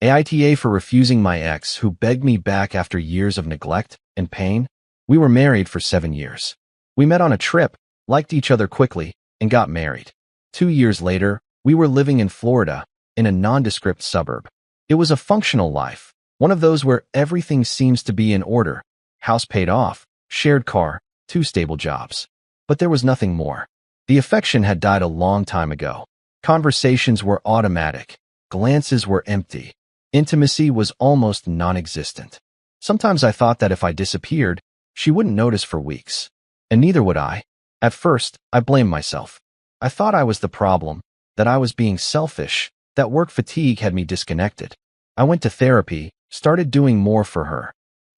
AITA for refusing my ex who begged me back after years of neglect and pain. We were married for 7 years. We met on a trip, liked each other quickly, and got married. 2 years later, we were living in Florida, in a nondescript suburb. It was a functional life, one of those where everything seems to be in order. House paid off, shared car, 2 stable jobs. But there was nothing more. The affection had died a long time ago. Conversations were automatic. Glances were empty. Intimacy was almost non-existent. Sometimes I thought that if I disappeared, she wouldn't notice for weeks. And neither would I. At first, I blamed myself. I thought I was the problem, that I was being selfish, that work fatigue had me disconnected. I went to therapy, started doing more for her.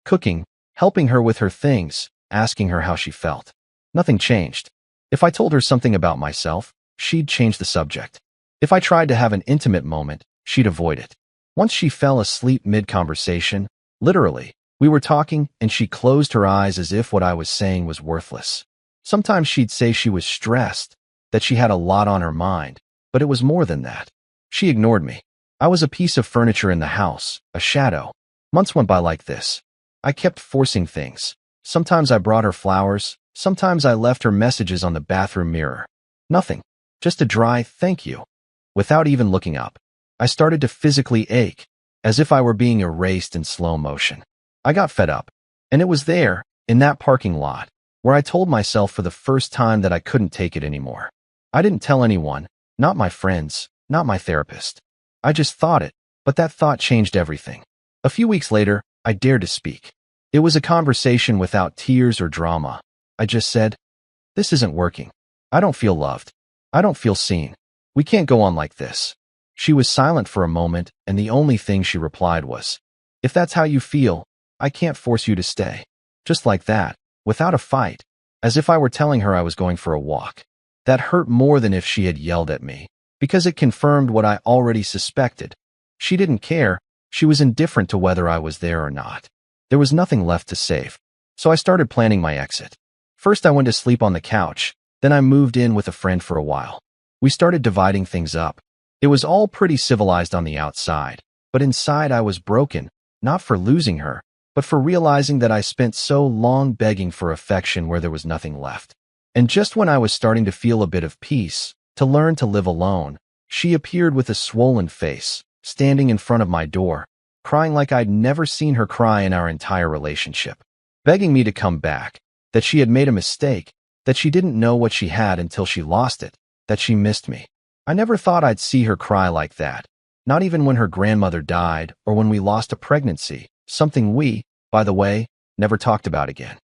Cooking, helping her with her things, asking her how she felt. Nothing changed. If I told her something about myself, she'd change the subject. If I tried to have an intimate moment, she'd avoid it. Once she fell asleep mid-conversation, literally, we were talking and she closed her eyes as if what I was saying was worthless. Sometimes she'd say she was stressed, that she had a lot on her mind, but it was more than that. She ignored me. I was a piece of furniture in the house, a shadow. Months went by like this. I kept forcing things. Sometimes I brought her flowers, sometimes I left her messages on the bathroom mirror. Nothing. Just a dry thank you. Without even looking up. I started to physically ache, as if I were being erased in slow motion. I got fed up. And it was there, in that parking lot, where I told myself for the first time that I couldn't take it anymore. I didn't tell anyone, not my friends, not my therapist. I just thought it, but that thought changed everything. A few weeks later, I dared to speak. It was a conversation without tears or drama. I just said, "This isn't working. I don't feel loved. I don't feel seen. We can't go on like this." She was silent for a moment, and the only thing she replied was, "If that's how you feel, I can't force you to stay." Just like that, without a fight, as if I were telling her I was going for a walk. That hurt more than if she had yelled at me, because it confirmed what I already suspected. She didn't care. She was indifferent to whether I was there or not. There was nothing left to save. So I started planning my exit. First, I went to sleep on the couch. Then I moved in with a friend for a while. We started dividing things up. It was all pretty civilized on the outside, but inside I was broken, not for losing her, but for realizing that I spent so long begging for affection where there was nothing left. And just when I was starting to feel a bit of peace, to learn to live alone, she appeared with a swollen face, standing in front of my door, crying like I'd never seen her cry in our entire relationship, begging me to come back, that she had made a mistake, that she didn't know what she had until she lost it, that she missed me. I never thought I'd see her cry like that, not even when her grandmother died or when we lost a pregnancy, something we, by the way, never talked about again.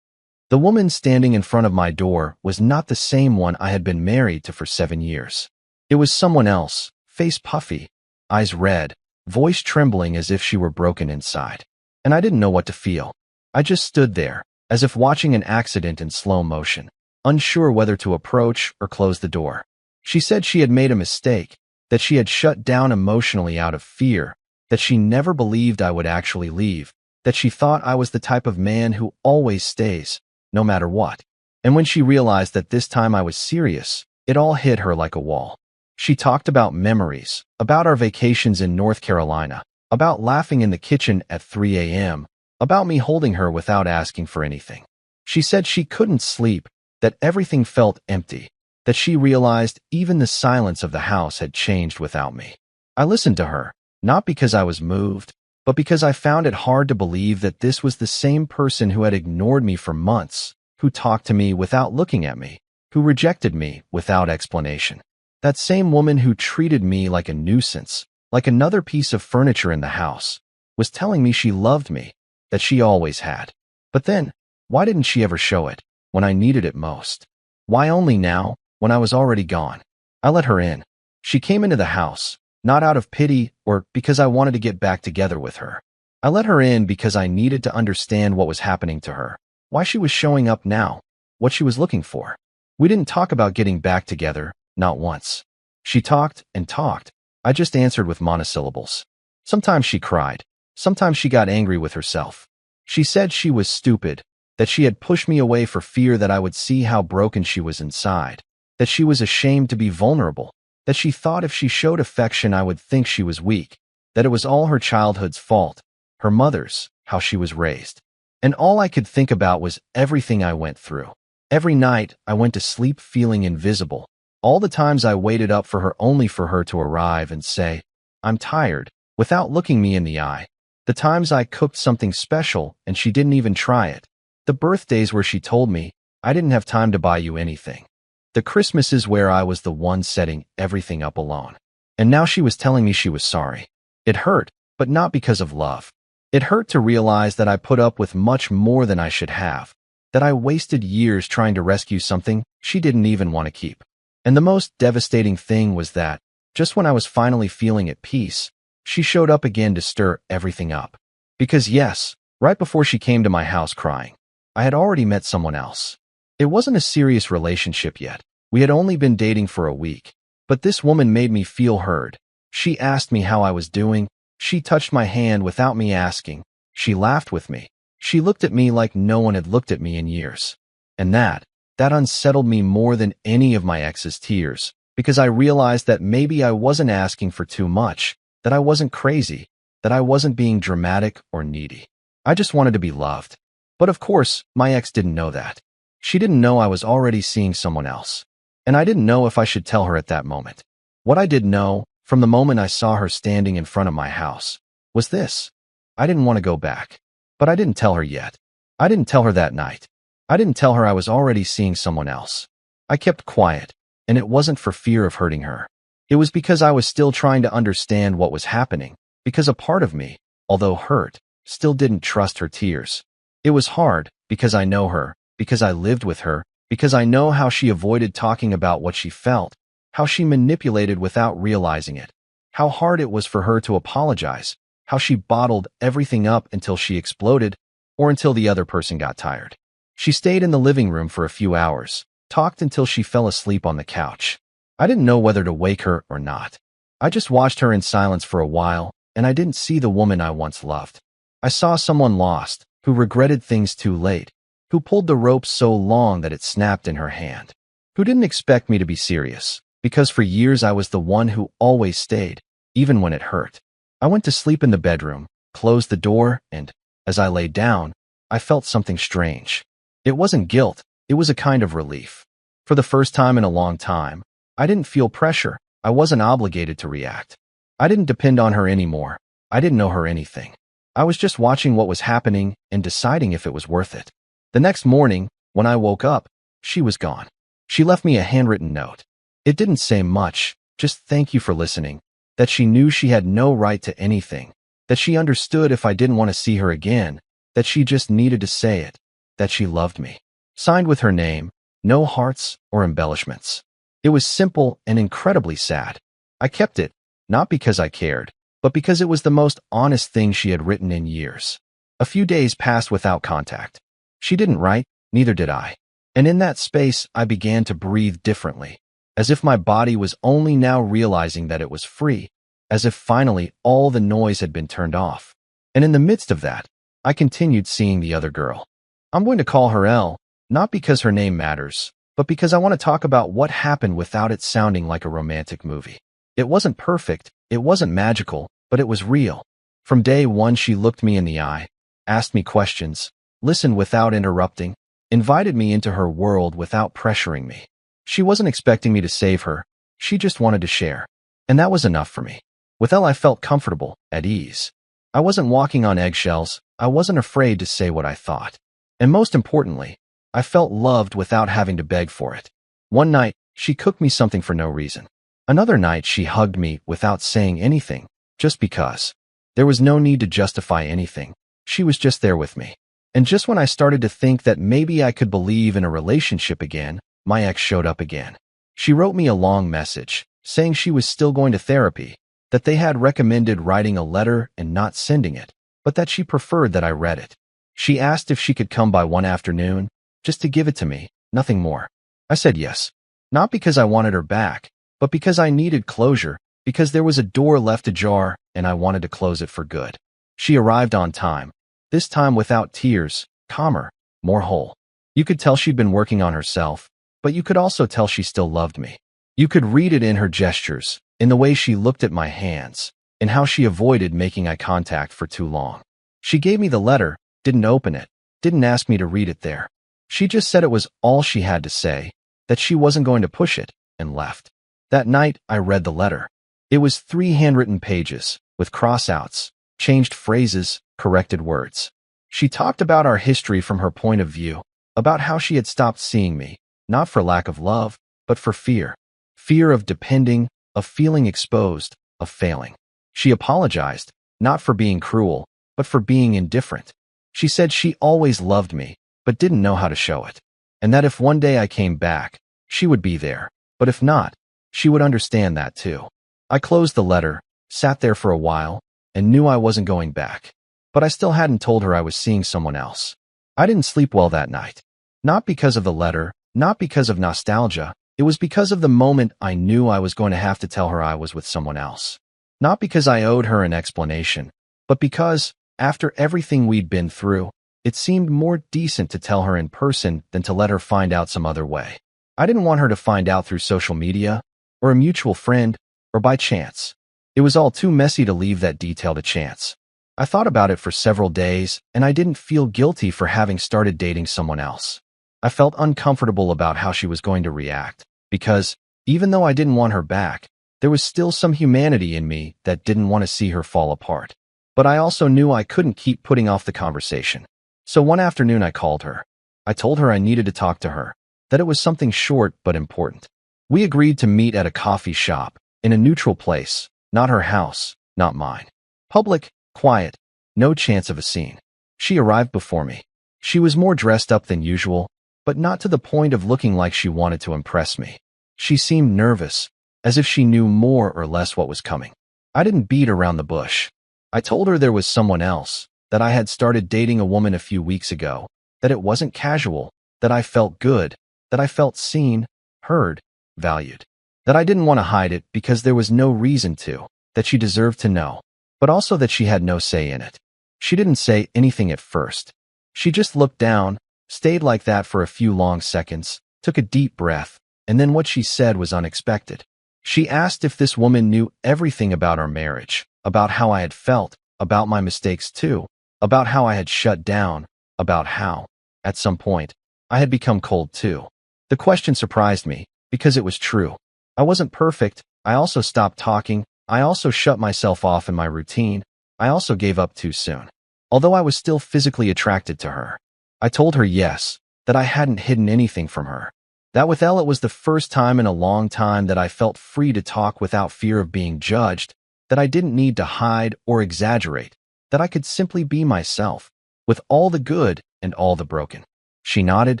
The woman standing in front of my door was not the same one I had been married to for 7 years. It was someone else, face puffy, eyes red, voice trembling as if she were broken inside. And I didn't know what to feel. I just stood there, as if watching an accident in slow motion, unsure whether to approach or close the door. She said she had made a mistake, that she had shut down emotionally out of fear, that she never believed I would actually leave, that she thought I was the type of man who always stays, no matter what. And when she realized that this time I was serious, it all hit her like a wall. She talked about memories, about our vacations in North Carolina, about laughing in the kitchen at 3 a.m., about me holding her without asking for anything. She said she couldn't sleep, that everything felt empty, that she realized even the silence of the house had changed without me. I listened to her, not because I was moved, but because I found it hard to believe that this was the same person who had ignored me for months, who talked to me without looking at me, who rejected me without explanation. That same woman who treated me like a nuisance, like another piece of furniture in the house, was telling me she loved me, that she always had. But then, why didn't she ever show it, when I needed it most? Why only now, when I was already gone? I let her in. She came into the house, not out of pity or because I wanted to get back together with her. I let her in because I needed to understand what was happening to her, why she was showing up now, what she was looking for. We didn't talk about getting back together, not once. She talked and talked. I just answered with monosyllables. Sometimes she cried. Sometimes she got angry with herself. She said she was stupid, that she had pushed me away for fear that I would see how broken she was inside, that she was ashamed to be vulnerable, that she thought if she showed affection I would think she was weak, that it was all her childhood's fault, her mother's, how she was raised. And all I could think about was everything I went through. Every night, I went to sleep feeling invisible. All the times I waited up for her only for her to arrive and say, "I'm tired," without looking me in the eye. The times I cooked something special and she didn't even try it. The birthdays where she told me, "I didn't have time to buy you anything." The Christmases where I was the one setting everything up alone. And now she was telling me she was sorry. It hurt, but not because of love. It hurt to realize that I put up with much more than I should have, that I wasted years trying to rescue something she didn't even want to keep. And the most devastating thing was that, just when I was finally feeling at peace, she showed up again to stir everything up. Because yes, right before she came to my house crying, I had already met someone else. It wasn't a serious relationship yet. We had only been dating for a week. But this woman made me feel heard. She asked me how I was doing. She touched my hand without me asking. She laughed with me. She looked at me like no one had looked at me in years. And that unsettled me more than any of my ex's tears, because I realized that maybe I wasn't asking for too much, that I wasn't crazy, that I wasn't being dramatic or needy. I just wanted to be loved. But of course, my ex didn't know that. She didn't know I was already seeing someone else. And I didn't know if I should tell her at that moment. What I did know, from the moment I saw her standing in front of my house, was this. I didn't want to go back. But I didn't tell her yet. I didn't tell her that night. I didn't tell her I was already seeing someone else. I kept quiet, and it wasn't for fear of hurting her. It was because I was still trying to understand what was happening, because a part of me, although hurt, still didn't trust her tears. It was hard, because I know her, because I lived with her, because I know how she avoided talking about what she felt, how she manipulated without realizing it, how hard it was for her to apologize, how she bottled everything up until she exploded, or until the other person got tired. She stayed in the living room for a few hours, talked until she fell asleep on the couch. I didn't know whether to wake her or not. I just watched her in silence for a while, and I didn't see the woman I once loved. I saw someone lost, who regretted things too late, who pulled the rope so long that it snapped in her hand, who didn't expect me to be serious, because for years I was the one who always stayed, even when it hurt. I went to sleep in the bedroom, closed the door, and, as I lay down, I felt something strange. It wasn't guilt, it was a kind of relief. For the first time in a long time, I didn't feel pressure. I wasn't obligated to react. I didn't depend on her anymore. I didn't know her anything. I was just watching what was happening and deciding if it was worth it. The next morning, when I woke up, she was gone. She left me a handwritten note. It didn't say much, just "thank you for listening," that she knew she had no right to anything, that she understood if I didn't want to see her again, that she just needed to say it, that she loved me. Signed with her name, no hearts or embellishments. It was simple and incredibly sad. I kept it, not because I cared, but because it was the most honest thing she had written in years. A few days passed without contact. She didn't write, neither did I. And in that space, I began to breathe differently, as if my body was only now realizing that it was free, as if finally all the noise had been turned off. And in the midst of that, I continued seeing the other girl. I'm going to call her Elle, not because her name matters, but because I want to talk about what happened without it sounding like a romantic movie. It wasn't perfect, it wasn't magical, but it was real. From day one, she looked me in the eye, asked me questions, listened without interrupting, invited me into her world without pressuring me. She wasn't expecting me to save her, she just wanted to share. And that was enough for me. With Elle, I felt comfortable, at ease. I wasn't walking on eggshells, I wasn't afraid to say what I thought. And most importantly, I felt loved without having to beg for it. One night, she cooked me something for no reason. Another night, she hugged me without saying anything, just because. There was no need to justify anything. She was just there with me. And just when I started to think that maybe I could believe in a relationship again, my ex showed up again. She wrote me a long message, saying she was still going to therapy, that they had recommended writing a letter and not sending it, but that she preferred that I read it. She asked if she could come by one afternoon, just to give it to me, nothing more. I said yes. Not because I wanted her back, but because I needed closure, because there was a door left ajar and I wanted to close it for good. She arrived on time, this time without tears, calmer, more whole. You could tell she'd been working on herself, but you could also tell she still loved me. You could read it in her gestures, in the way she looked at my hands, and how she avoided making eye contact for too long. She gave me the letter, didn't open it, didn't ask me to read it there. She just said it was all she had to say, that she wasn't going to push it, and left. That night, I read the letter. It was 3 handwritten pages, with cross-outs, changed phrases, corrected words. She talked about our history from her point of view, about how she had stopped seeing me, not for lack of love, but for fear. Fear of depending, of feeling exposed, of failing. She apologized, not for being cruel, but for being indifferent. She said she always loved me, but didn't know how to show it. And that if one day I came back, she would be there. But if not, she would understand that too. I closed the letter, sat there for a while, and knew I wasn't going back. But I still hadn't told her I was seeing someone else. I didn't sleep well that night. Not because of the letter, not because of nostalgia. It was because of the moment I knew I was going to have to tell her I was with someone else. Not because I owed her an explanation, but because, after everything we'd been through, it seemed more decent to tell her in person than to let her find out some other way. I didn't want her to find out through social media, or a mutual friend, or by chance. It was all too messy to leave that detail to chance. I thought about it for several days, and I didn't feel guilty for having started dating someone else. I felt uncomfortable about how she was going to react, because, even though I didn't want her back, there was still some humanity in me that didn't want to see her fall apart. But I also knew I couldn't keep putting off the conversation. So one afternoon I called her. I told her I needed to talk to her, that it was something short but important. We agreed to meet at a coffee shop, in a neutral place, not her house, not mine. Public, quiet, no chance of a scene. She arrived before me. She was more dressed up than usual, but not to the point of looking like she wanted to impress me. She seemed nervous, as if she knew more or less what was coming. I didn't beat around the bush. I told her there was someone else, that I had started dating a woman a few weeks ago, that it wasn't casual, that I felt good, that I felt seen, heard, valued, that I didn't want to hide it because there was no reason to, that she deserved to know, but also that she had no say in it. She didn't say anything at first. She just looked down, stayed like that for a few long seconds, took a deep breath, and then what she said was unexpected. She asked if this woman knew everything about our marriage, about how I had felt, about my mistakes too, about how I had shut down, about how, at some point, I had become cold too. The question surprised me, because it was true. I wasn't perfect, I also stopped talking, I also shut myself off in my routine, I also gave up too soon. Although I was still physically attracted to her. I told her yes, that I hadn't hidden anything from her. That with Elle it was the first time in a long time that I felt free to talk without fear of being judged, that I didn't need to hide or exaggerate, that I could simply be myself, with all the good and all the broken. She nodded,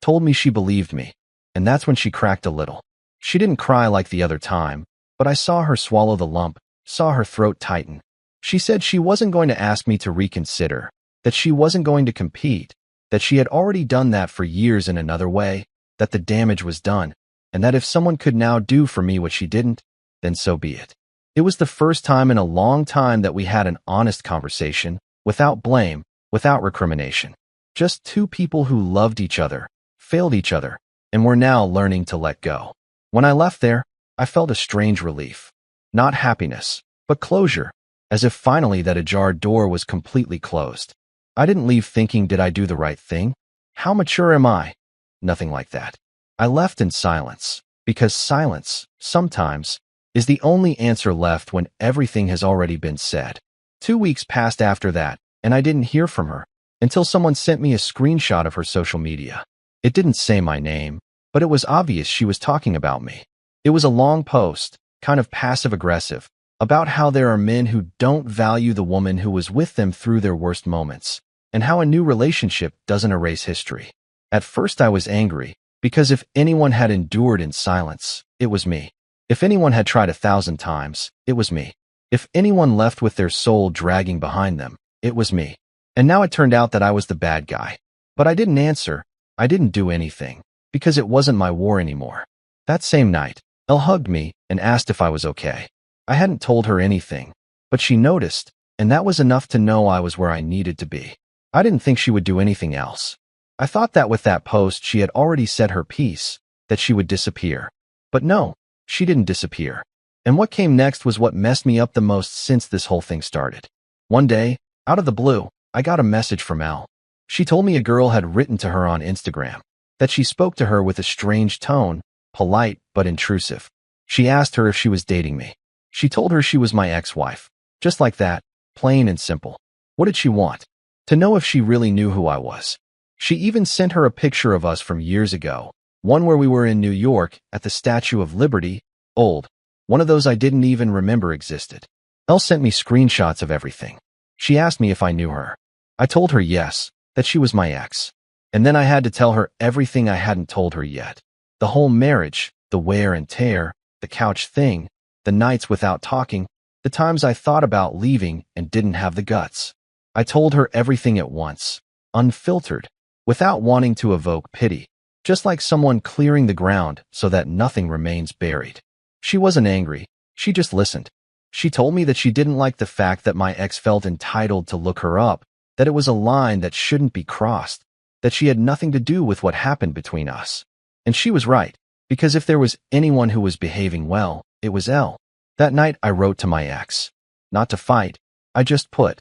told me she believed me, and that's when she cracked a little. She didn't cry like the other time, but I saw her swallow the lump, saw her throat tighten. She said she wasn't going to ask me to reconsider, that she wasn't going to compete, that she had already done that for years in another way, that the damage was done, and that if someone could now do for me what she didn't, then so be it. It was the first time in a long time that we had an honest conversation, without blame, without recrimination. Just two people who loved each other, failed each other, and were now learning to let go. When I left there, I felt a strange relief. Not happiness, but closure, as if finally that ajar door was completely closed. I didn't leave thinking, did I do the right thing? How mature am I? Nothing like that. I left in silence, because silence, sometimes, is the only answer left when everything has already been said. 2 weeks passed after that, and I didn't hear from her, until someone sent me a screenshot of her social media. It didn't say my name, but it was obvious she was talking about me. It was a long post, kind of passive-aggressive, about how there are men who don't value the woman who was with them through their worst moments, and how a new relationship doesn't erase history. At first I was angry, because if anyone had endured in silence, it was me. If anyone had tried 1,000 times, it was me. If anyone left with their soul dragging behind them, it was me. And now it turned out that I was the bad guy. But I didn't answer, I didn't do anything, because it wasn't my war anymore. That same night, Elle hugged me and asked if I was okay. I hadn't told her anything, but she noticed, and that was enough to know I was where I needed to be. I didn't think she would do anything else. I thought that with that post she had already said her piece, that she would disappear. But no, she didn't disappear. And what came next was what messed me up the most since this whole thing started. One day, out of the blue, I got a message from Elle. She told me a girl had written to her on Instagram, that she spoke to her with a strange tone, polite but intrusive. She asked her if she was dating me. She told her she was my ex-wife. Just like that, plain and simple. What did she want? To know if she really knew who I was. She even sent her a picture of us from years ago, one where we were in New York at the Statue of Liberty, old. One of those I didn't even remember existed. Elle sent me screenshots of everything. She asked me if I knew her. I told her yes, that she was my ex. And then I had to tell her everything I hadn't told her yet. The whole marriage, the wear and tear, the couch thing, the nights without talking, the times I thought about leaving and didn't have the guts. I told her everything at once, unfiltered, without wanting to evoke pity, just like someone clearing the ground so that nothing remains buried. She wasn't angry, she just listened. She told me that she didn't like the fact that my ex felt entitled to look her up, that it was a line that shouldn't be crossed, that she had nothing to do with what happened between us. And she was right, because if there was anyone who was behaving well, it was Elle. That night I wrote to my ex. Not to fight, I just put,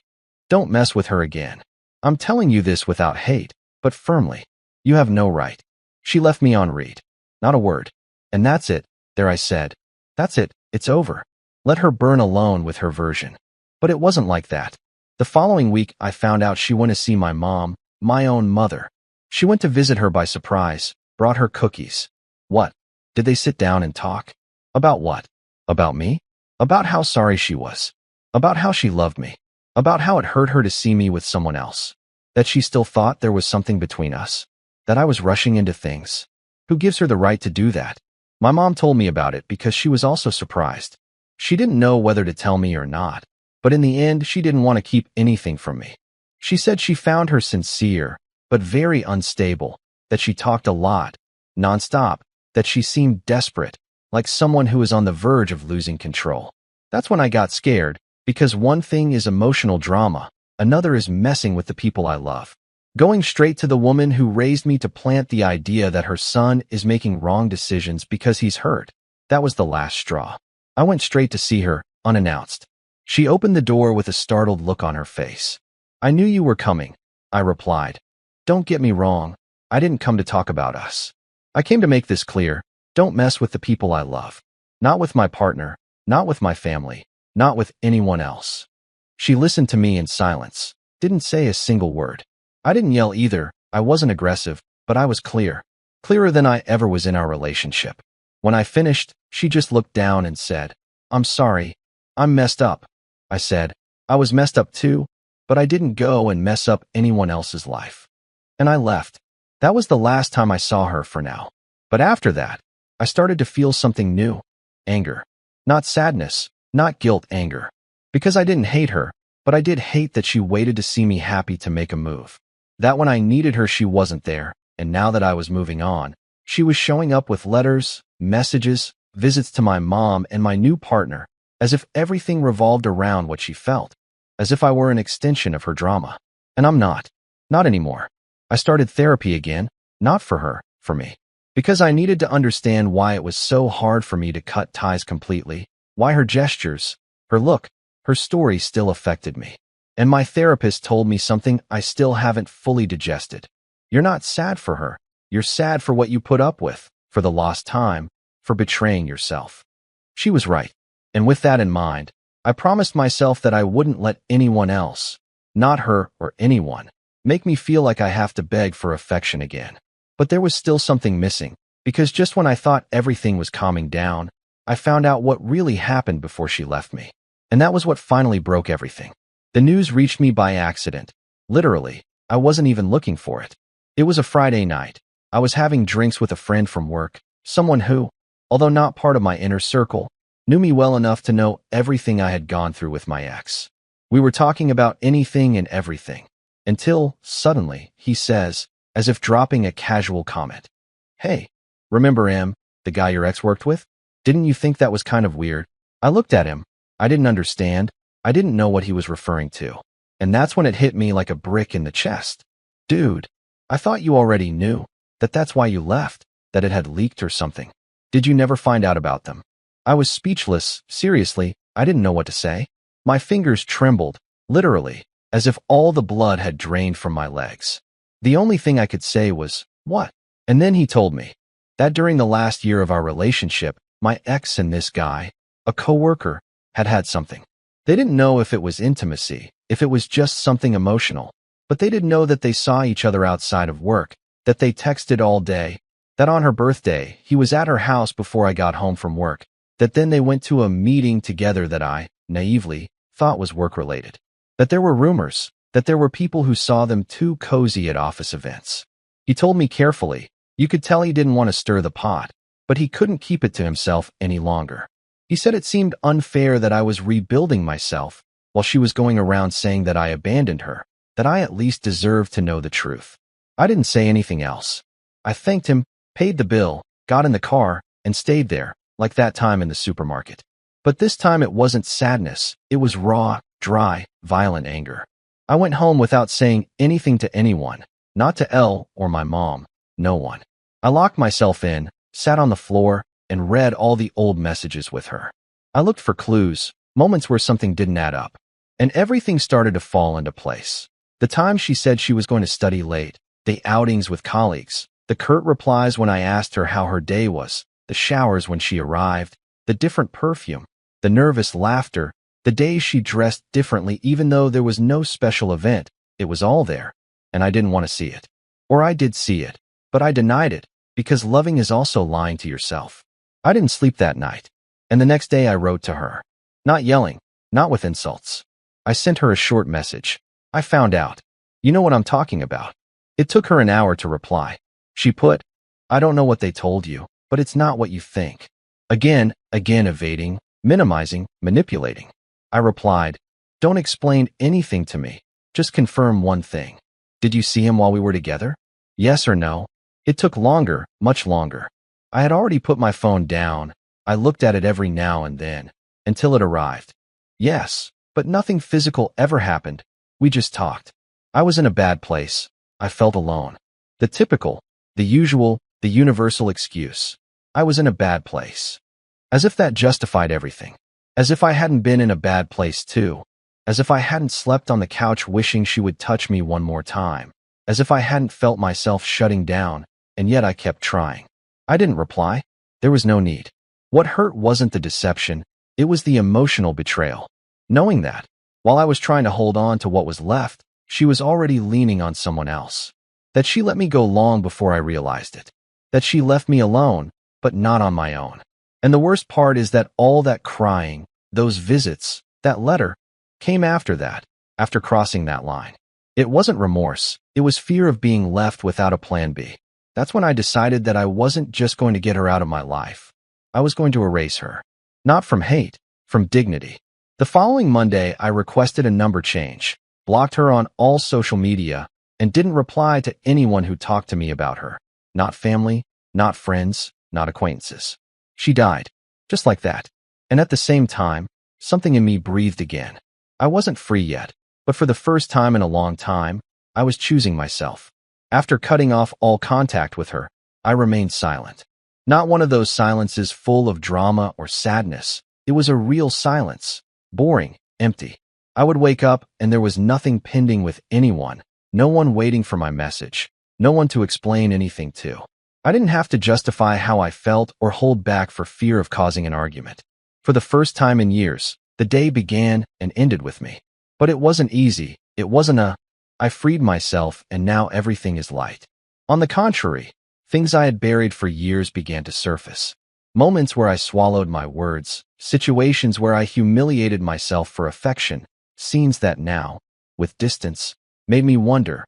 "Don't mess with her again. I'm telling you this without hate, but firmly. You have no right." She left me on read. Not a word. And that's it, there I said. That's it, it's over. Let her burn alone with her version. But it wasn't like that. The following week I found out she went to see my mom, my own mother. She went to visit her by surprise, brought her cookies. What? Did they sit down and talk? About what? About me? About how sorry she was. About how she loved me. About how it hurt her to see me with someone else. That she still thought there was something between us. That I was rushing into things. Who gives her the right to do that? My mom told me about it because she was also surprised. She didn't know whether to tell me or not, but in the end she didn't want to keep anything from me. She said she found her sincere, but very unstable, that she talked a lot, nonstop, that she seemed desperate, like someone who is on the verge of losing control. That's when I got scared, because one thing is emotional drama, another is messing with the people I love. Going straight to the woman who raised me to plant the idea that her son is making wrong decisions because he's hurt. That was the last straw. I went straight to see her, unannounced. She opened the door with a startled look on her face. "I knew you were coming," I replied. "Don't get me wrong, I didn't come to talk about us. I came to make this clear, don't mess with the people I love. Not with my partner, not with my family, not with anyone else." She listened to me in silence, didn't say a single word. I didn't yell either, I wasn't aggressive, but I was clear. Clearer than I ever was in our relationship. When I finished, she just looked down and said, "I'm sorry, I'm messed up." I said, "I was messed up too, but I didn't go and mess up anyone else's life." And I left. That was the last time I saw her for now. But after that, I started to feel something new. Anger. Not sadness, not guilt, anger. Because I didn't hate her, but I did hate that she waited to see me happy to make a move. That when I needed her she wasn't there, and now that I was moving on, she was showing up with letters, messages, visits to my mom and my new partner, as if everything revolved around what she felt, as if I were an extension of her drama. And I'm not. Not anymore. I started therapy again, not for her, for me. Because I needed to understand why it was so hard for me to cut ties completely, why her gestures, her look, her story still affected me. And my therapist told me something I still haven't fully digested. You're not sad for her. You're sad for what you put up with, for the lost time, for betraying yourself. She was right. And with that in mind, I promised myself that I wouldn't let anyone else, not her or anyone, make me feel like I have to beg for affection again. But there was still something missing, because just when I thought everything was calming down, I found out what really happened before she left me. And that was what finally broke everything. The news reached me by accident. Literally, I wasn't even looking for it. It was a Friday night. I was having drinks with a friend from work, someone who, although not part of my inner circle, knew me well enough to know everything I had gone through with my ex. We were talking about anything and everything, until, suddenly, he says, as if dropping a casual comment, "Hey, remember M, the guy your ex worked with? Didn't you think that was kind of weird?" I looked at him. I didn't understand. I didn't know what he was referring to. And that's when it hit me like a brick in the chest. Dude, I thought you already knew, that that's why you left, that it had leaked or something. Did you never find out about them? I was speechless. Seriously, I didn't know what to say. My fingers trembled, literally, as if all the blood had drained from my legs. The only thing I could say was, "What?" And then he told me that during the last year of our relationship, my ex and this guy, a coworker, had had something. They didn't know if it was intimacy, if it was just something emotional, but they did know that they saw each other outside of work, that they texted all day, that on her birthday, he was at her house before I got home from work, that then they went to a meeting together that I, naively, thought was work-related, that there were rumors, that there were people who saw them too cozy at office events. He told me carefully. You could tell he didn't want to stir the pot, but he couldn't keep it to himself any longer. He said it seemed unfair that I was rebuilding myself while she was going around saying that I abandoned her, that I at least deserved to know the truth. I didn't say anything else. I thanked him, paid the bill, got in the car, and stayed there, like that time in the supermarket. But this time it wasn't sadness, it was raw, dry, violent anger. I went home without saying anything to anyone, not to Elle or my mom, no one. I locked myself in, sat on the floor, and read all the old messages with her. I looked for clues, moments where something didn't add up, and everything started to fall into place. The time she said she was going to study late, the outings with colleagues, the curt replies when I asked her how her day was, the showers when she arrived, the different perfume, the nervous laughter, the days she dressed differently even though there was no special event. It was all there, and I didn't want to see it. Or I did see it, but I denied it, because loving is also lying to yourself. I didn't sleep that night, and the next day I wrote to her. Not yelling, not with insults. I sent her a short message. I found out. You know what I'm talking about. It took her an hour to reply. She put, I don't know what they told you, but it's not what you think. Again, evading, minimizing, manipulating. I replied, don't explain anything to me. Just confirm one thing. Did you see him while we were together? Yes or no? It took longer, much longer. I had already put my phone down. I looked at it every now and then, until it arrived. Yes, but nothing physical ever happened. We just talked. I was in a bad place. I felt alone. The typical, the usual, the universal excuse. I was in a bad place. As if that justified everything. As if I hadn't been in a bad place too. As if I hadn't slept on the couch wishing she would touch me one more time. As if I hadn't felt myself shutting down, and yet I kept trying. I didn't reply. There was no need. What hurt wasn't the deception, it was the emotional betrayal. Knowing that, while I was trying to hold on to what was left, she was already leaning on someone else. That she let me go long before I realized it. That she left me alone, but not on my own. And the worst part is that all that crying, those visits, that letter, came after that, after crossing that line. It wasn't remorse, it was fear of being left without a plan B. That's when I decided that I wasn't just going to get her out of my life. I was going to erase her. Not from hate, from dignity. The following Monday, I requested a number change, blocked her on all social media, and didn't reply to anyone who talked to me about her. Not family, not friends, not acquaintances. She died, just like that. And at the same time, something in me breathed again. I wasn't free yet, but for the first time in a long time, I was choosing myself. After cutting off all contact with her, I remained silent. Not one of those silences full of drama or sadness. It was a real silence, boring, empty. I would wake up and there was nothing pending with anyone, no one waiting for my message, no one to explain anything to. I didn't have to justify how I felt or hold back for fear of causing an argument. For the first time in years, the day began and ended with me. But it wasn't easy. It wasn't I freed myself and now everything is light. On the contrary, things I had buried for years began to surface. Moments where I swallowed my words, situations where I humiliated myself for affection, scenes that now, with distance, made me wonder,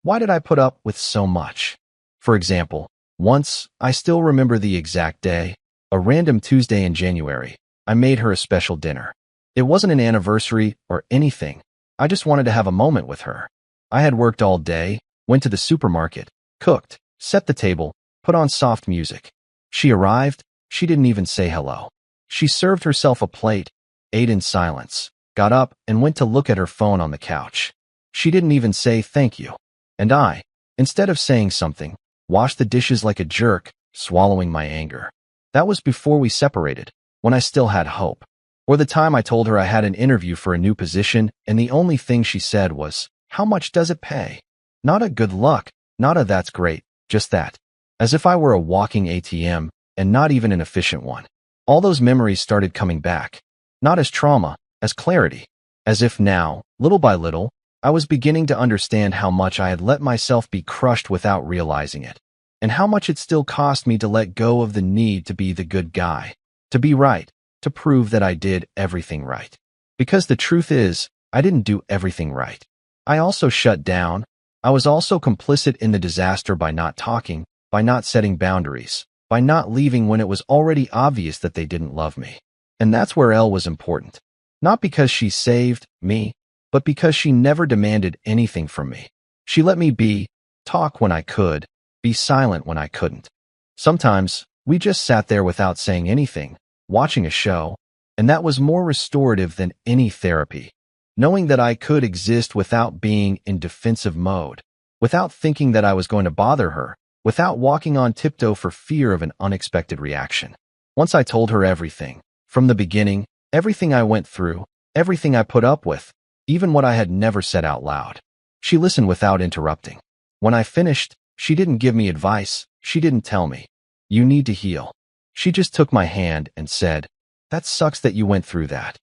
why did I put up with so much? For example, once, I still remember the exact day, a random Tuesday in January, I made her a special dinner. It wasn't an anniversary or anything. I just wanted to have a moment with her. I had worked all day, went to the supermarket, cooked, set the table, put on soft music. She arrived, she didn't even say hello. She served herself a plate, ate in silence, got up and went to look at her phone on the couch. She didn't even say thank you. And I, instead of saying something, washed the dishes like a jerk, swallowing my anger. That was before we separated. when I still had hope. Or the time I told her I had an interview for a new position and the only thing she said was, "How much does it pay?" Not a "good luck," not a "that's great," just that. As if I were a walking ATM, and not even an efficient one. All those memories started coming back. Not as trauma, as clarity. As if now, little by little, I was beginning to understand how much I had let myself be crushed without realizing it. And how much it still cost me to let go of the need to be the good guy. To be right. To prove that I did everything right. Because the truth is, I didn't do everything right. I also shut down. I was also complicit in the disaster by not talking, by not setting boundaries, by not leaving when it was already obvious that they didn't love me. And that's where Elle was important. Not because she saved me, but because she never demanded anything from me. She let me be, talk when I could, be silent when I couldn't. Sometimes, we just sat there without saying anything, watching a show, and that was more restorative than any therapy. Knowing that I could exist without being in defensive mode, without thinking that I was going to bother her, without walking on tiptoe for fear of an unexpected reaction. Once I told her everything, from the beginning, everything I went through, everything I put up with, even what I had never said out loud. She listened without interrupting. When I finished, she didn't give me advice, she didn't tell me, "You need to heal." She just took my hand and said, "That sucks that you went through that."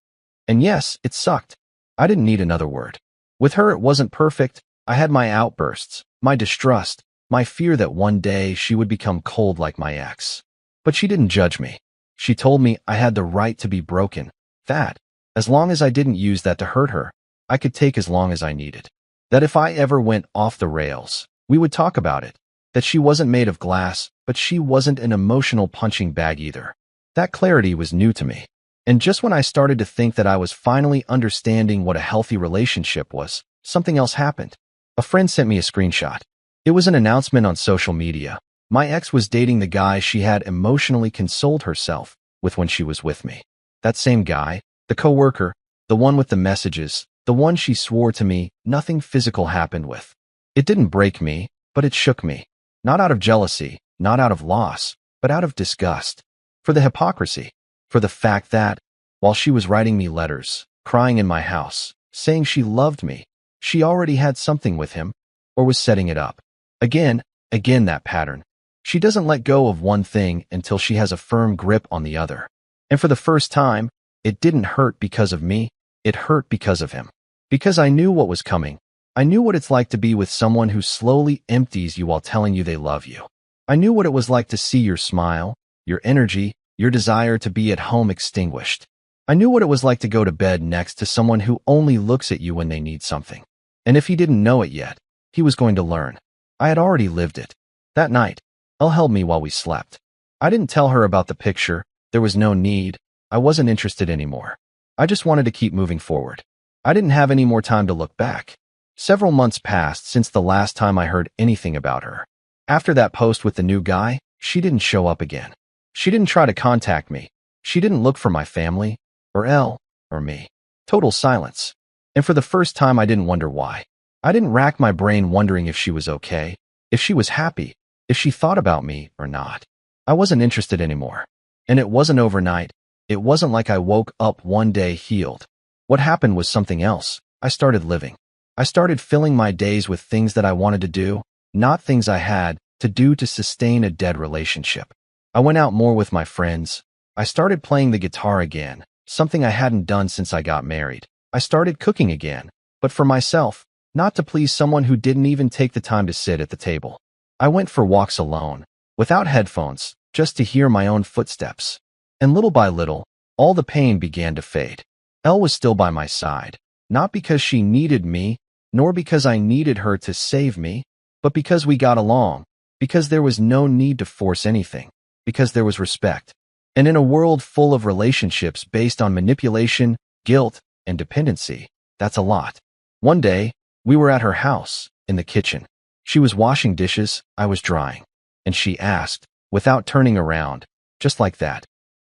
And yes, it sucked. I didn't need another word. With her it wasn't perfect. I had my outbursts, my distrust, my fear that one day she would become cold like my ex. But she didn't judge me. She told me I had the right to be broken, that, as long as I didn't use that to hurt her, I could take as long as I needed. That if I ever went off the rails, we would talk about it. That she wasn't made of glass, but she wasn't an emotional punching bag either. That clarity was new to me. And just when I started to think that I was finally understanding what a healthy relationship was, something else happened. A friend sent me a screenshot. It was an announcement on social media. My ex was dating the guy she had emotionally consoled herself with when she was with me. That same guy, the coworker, the one with the messages, the one she swore to me nothing physical happened with. It didn't break me, but it shook me. Not out of jealousy, not out of loss, but out of disgust. For the hypocrisy. For the fact that, while she was writing me letters, crying in my house, saying she loved me, she already had something with him, or was setting it up. Again that pattern. She doesn't let go of one thing until she has a firm grip on the other. And for the first time, it didn't hurt because of me, it hurt because of him. Because I knew what was coming. I knew what it's like to be with someone who slowly empties you while telling you they love you. I knew what it was like to see your smile, your energy, your desire to be at home extinguished. I knew what it was like to go to bed next to someone who only looks at you when they need something. And if he didn't know it yet, he was going to learn. I had already lived it. That night, Elle held me while we slept. I didn't tell her about the picture. There was no need. I wasn't interested anymore. I just wanted to keep moving forward. I didn't have any more time to look back. Several months passed since the last time I heard anything about her. After that post with the new guy, she didn't show up again. She didn't try to contact me. She didn't look for my family, or Elle, or me. Total silence. And for the first time, I didn't wonder why. I didn't rack my brain wondering if she was okay, if she was happy, if she thought about me or not. I wasn't interested anymore. And it wasn't overnight. It wasn't like I woke up one day healed. What happened was something else. I started living. I started filling my days with things that I wanted to do, not things I had to do to sustain a dead relationship. I went out more with my friends. I started playing the guitar again, something I hadn't done since I got married. I started cooking again, but for myself, not to please someone who didn't even take the time to sit at the table. I went for walks alone, without headphones, just to hear my own footsteps. And little by little, all the pain began to fade. Elle was still by my side, not because she needed me, nor because I needed her to save me, but because we got along, because there was no need to force anything, because there was respect. And in a world full of relationships based on manipulation, guilt, and dependency, that's a lot. One day, we were at her house, in the kitchen. She was washing dishes, I was drying. And she asked, without turning around, just like that,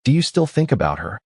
"Do you still think about her?"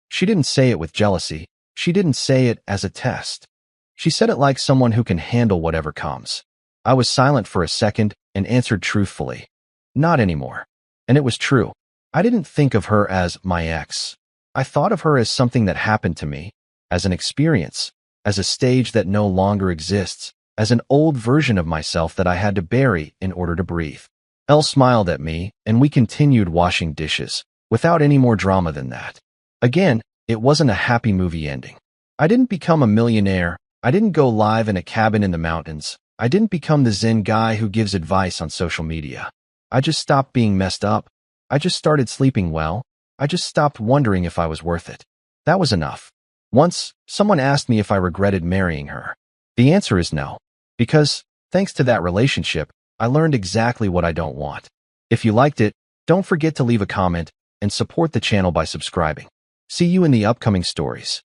She didn't say it with jealousy. She didn't say it as a test. She said it like someone who can handle whatever comes. I was silent for a second and answered truthfully, "Not anymore." And it was true. I didn't think of her as my ex. I thought of her as something that happened to me, as an experience, as a stage that no longer exists, as an old version of myself that I had to bury in order to breathe. Elle smiled at me, and we continued washing dishes, without any more drama than that. Again, it wasn't a happy movie ending. I didn't become a millionaire. I didn't go live in a cabin in the mountains. I didn't become the Zen guy who gives advice on social media. I just stopped being messed up. I just started sleeping well. I just stopped wondering if I was worth it. That was enough. Once, someone asked me if I regretted marrying her. The answer is no. Because, thanks to that relationship, I learned exactly what I don't want. If you liked it, don't forget to leave a comment and support the channel by subscribing. See you in the upcoming stories.